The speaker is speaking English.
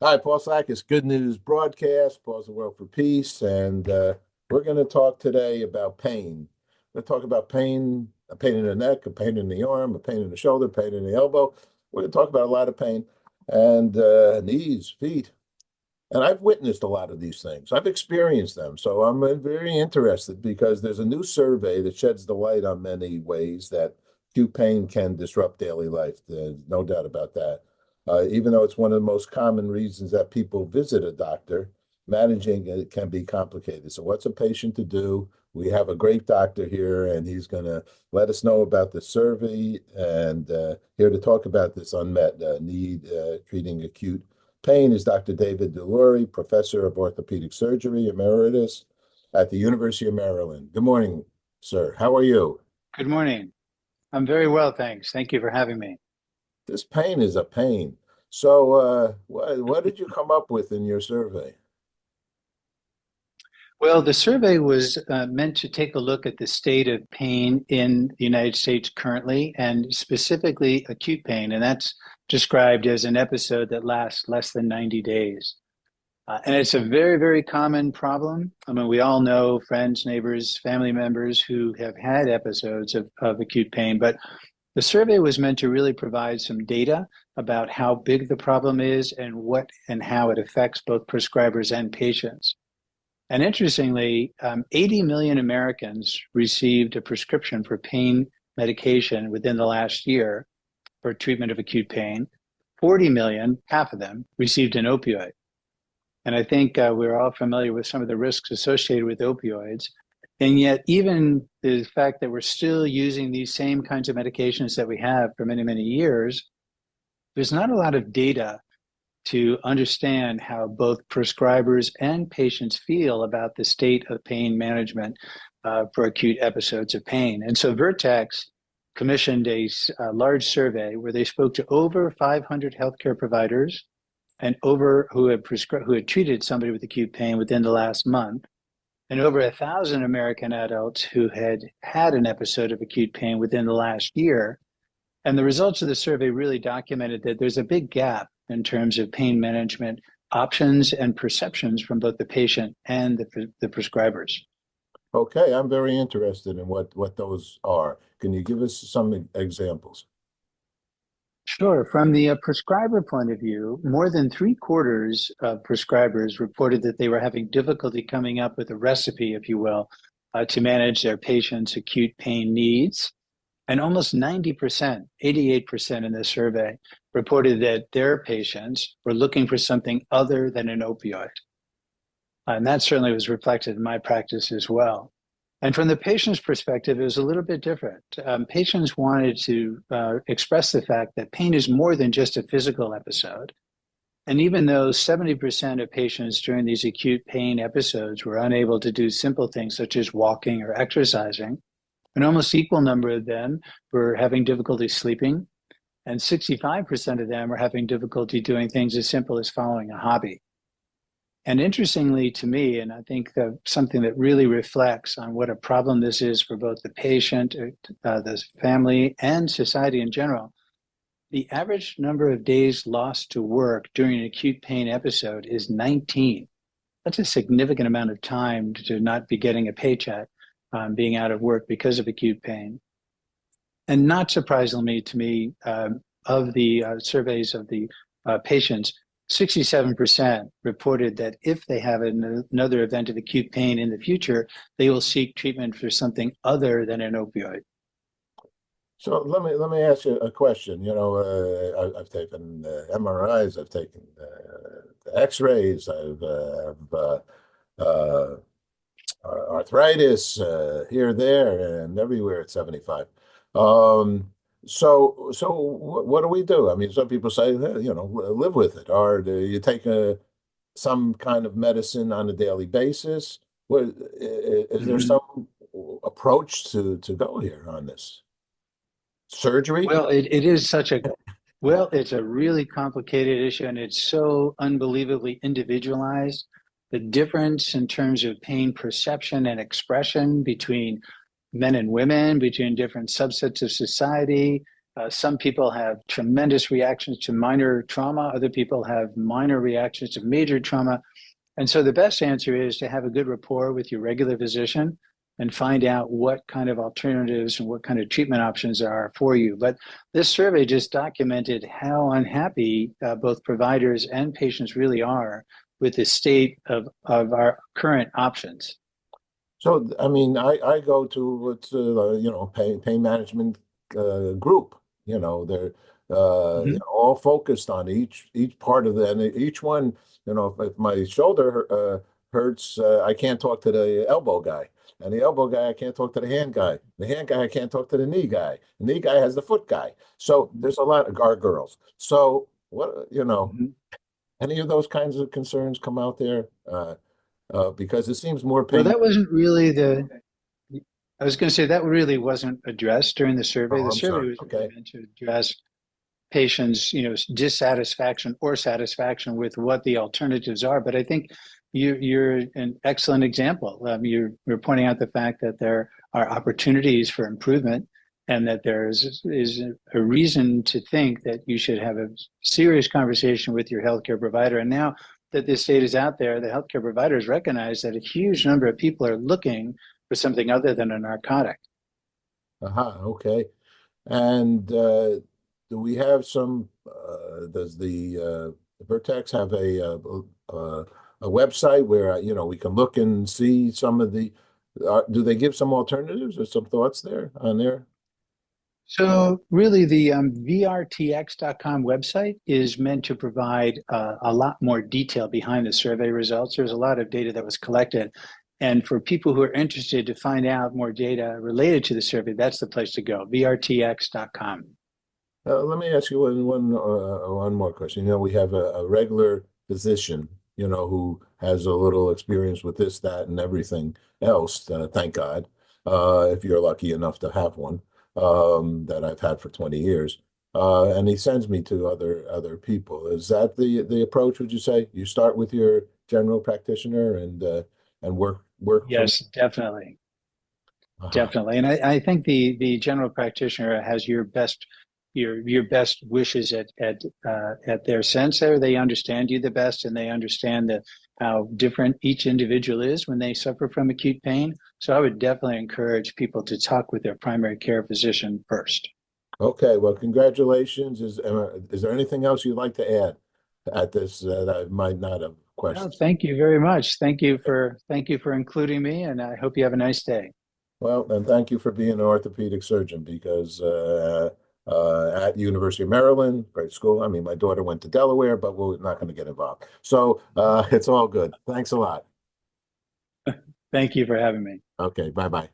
Hi, Paul Sakis, Good News Broadcast, Pause the World for Peace, and we're going to talk today about pain. We're going to talk about pain, a pain in the neck, a pain in the arm, a pain in the shoulder, pain in the elbow. We're going to talk about a lot of pain and knees, feet. And I've witnessed a lot of these things. I've experienced them. So I'm very interested because there's a new survey that sheds the light on many ways that acute pain can disrupt daily life. There's no doubt about that. Even though it's one of the most common reasons that people visit a doctor, managing it can be complicated. So, what's a patient to do? We have a great doctor here, and he's going to let us know about the survey and here to talk about this unmet need treating acute pain is Dr. David Delury, Professor of Orthopedic Surgery, Emeritus at the University of Maryland. Good morning, sir. How are you? Good morning. I'm very well, thanks. Thank you for having me. This pain is a pain. So, what did you come up with in your survey? Well, the survey was meant to take a look at the state of pain in the United States currently, and specifically acute pain, and that's described as an episode that lasts less than 90 days. And it's a very, very common problem. I mean, we all know friends, neighbors, family members who have had episodes of acute pain, but the survey was meant to really provide some data about how big the problem is and what and how it affects both prescribers and patients. And interestingly, 80 million Americans received a prescription for pain medication within the last year for treatment of acute pain. 40 million, half of them, received an opioid. And I think we're all familiar with some of the risks associated with opioids. And yet, even the fact that we're still using these same kinds of medications that we have for many, many years, there's not a lot of data to understand how both prescribers and patients feel about the state of pain management for acute episodes of pain. And so Vertex commissioned a large survey where they spoke to over 500 healthcare providers and over who had treated somebody with acute pain within the last month, and over 1,000 American adults who had had an episode of acute pain within the last year. And the results of the survey really documented that there's a big gap in terms of pain management options and perceptions from both the patient and the prescribers. Okay, I'm very interested in what those are. Can you give us some examples? Sure. From the prescriber point of view, more than three-quarters of prescribers reported that they were having difficulty coming up with a recipe, if you will, to manage their patients' acute pain needs. And almost 90%, 88% in this survey, reported that their patients were looking for something other than an opioid. And that certainly was reflected in my practice as well. And from the patient's perspective, it was a little bit different. Patients wanted to express the fact that pain is more than just a physical episode. And even though 70% of patients during these acute pain episodes were unable to do simple things such as walking or exercising, an almost equal number of them were having difficulty sleeping, and 65% of them were having difficulty doing things as simple as following a hobby. And interestingly to me, and I think that something that really reflects on what a problem this is for both the patient, the family, and society in general, the average number of days lost to work during an acute pain episode is 19. That's a significant amount of time to not be getting a paycheck, being out of work because of acute pain. And not surprisingly to me, of the surveys of the patients, 67% reported that if they have another event of acute pain in the future, they will seek treatment for something other than an opioid. So let me ask you a question. I've taken MRIs, I've taken X-rays, uh, arthritis here, there, and everywhere at 75. Um, so what do we do? I mean, some people say, live with it, or do you take some kind of medicine on a daily basis? Is there Mhm. some approach to go here on this? Surgery? Well, it is such a well, it's a really complicated issue, and it's so unbelievably individualized. The difference in terms of pain perception and expression between men and women, between different subsets of society, Some people have tremendous reactions to minor trauma. Other people have minor reactions to major trauma. And so the best answer is to have a good rapport with your regular physician and find out what kind of alternatives and what kind of treatment options are for you. But this survey just documented how unhappy both providers and patients really are with the state of our current options. So, I mean, I go to what's, pain management group. They're all focused on each part of the, and each one, if my shoulder hurts, I can't talk to the elbow guy. And the elbow guy, I can't talk to the hand guy. The hand guy, I can't talk to the knee guy. The knee guy has the foot guy. So there's a lot of our girls. So any of those kinds of concerns come out there? Because it seems more Well, pain. that wasn't really I was going to say that really wasn't addressed during the survey. Oh, The I'm survey sorry. was really Okay. meant to address patients, dissatisfaction or satisfaction with what the alternatives are. But I think you're an excellent example. You're pointing out the fact that there are opportunities for improvement, and that there is a reason to think that you should have a serious conversation with your healthcare provider. And now that this data is out there, the healthcare providers recognize that a huge number of people are looking for something other than a narcotic. Okay. And do we have some? Does the Vertex have a website where we can look and see some of the? Do they give some alternatives or some thoughts there on there? So really the vrtx.com website is meant to provide a lot more detail behind the survey results. There's a lot of data that was collected. And for people who are interested to find out more data related to the survey, that's the place to go, vrtx.com. Let me ask you one more question. We have a regular physician, who has a little experience with this, that, and everything else. Thank God, if you're lucky enough to have one, that I've had for 20 years. And he sends me to other people. Is that the approach, would you say? You start with your general practitioner and work Yes, definitely. Uh-huh. Definitely. And I think the general practitioner has your best wishes at their sense there. They understand you the best, and they understand how different each individual is when they suffer from acute pain. So I would definitely encourage people to talk with their primary care physician first. Okay, well, congratulations. Is there anything else you'd like to add at this that I might not have No, questioned? thank you very much. Thank you for including me, and I hope you have a nice day. Well, and thank you for being an orthopedic surgeon because at University of Maryland, great school. I mean, my daughter went to Delaware, but we're not going to get involved. So it's all good. Thanks a lot. Thank you for having me. Okay, bye-bye.